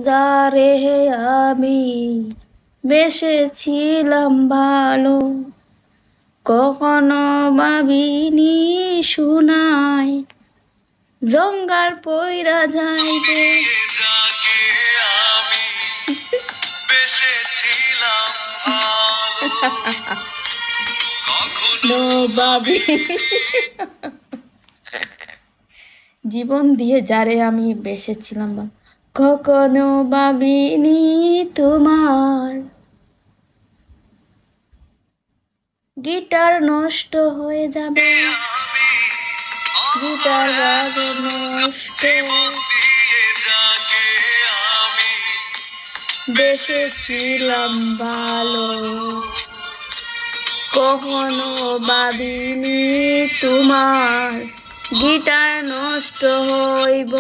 যারে আমি বেসেছিলাম ভালো, কখনো ভাবিনি শোনায় জঙ্গার পইরা যাইবে। যাকে আমি বেসেছিলাম ভালো, কখনো ভাবিনি জীবন দিয়ে যারে আমি বেসেছিলাম ভালো, কখনো ভাবিনি তোমার গিটার নষ্ট হয়ে যাবে, গিটার বাজে নষ্ট, দিয়ে যাকে আমি বেসেছিলাম ভালো, কখনো ভাবিনি তোমার গিটার নষ্ট হইব।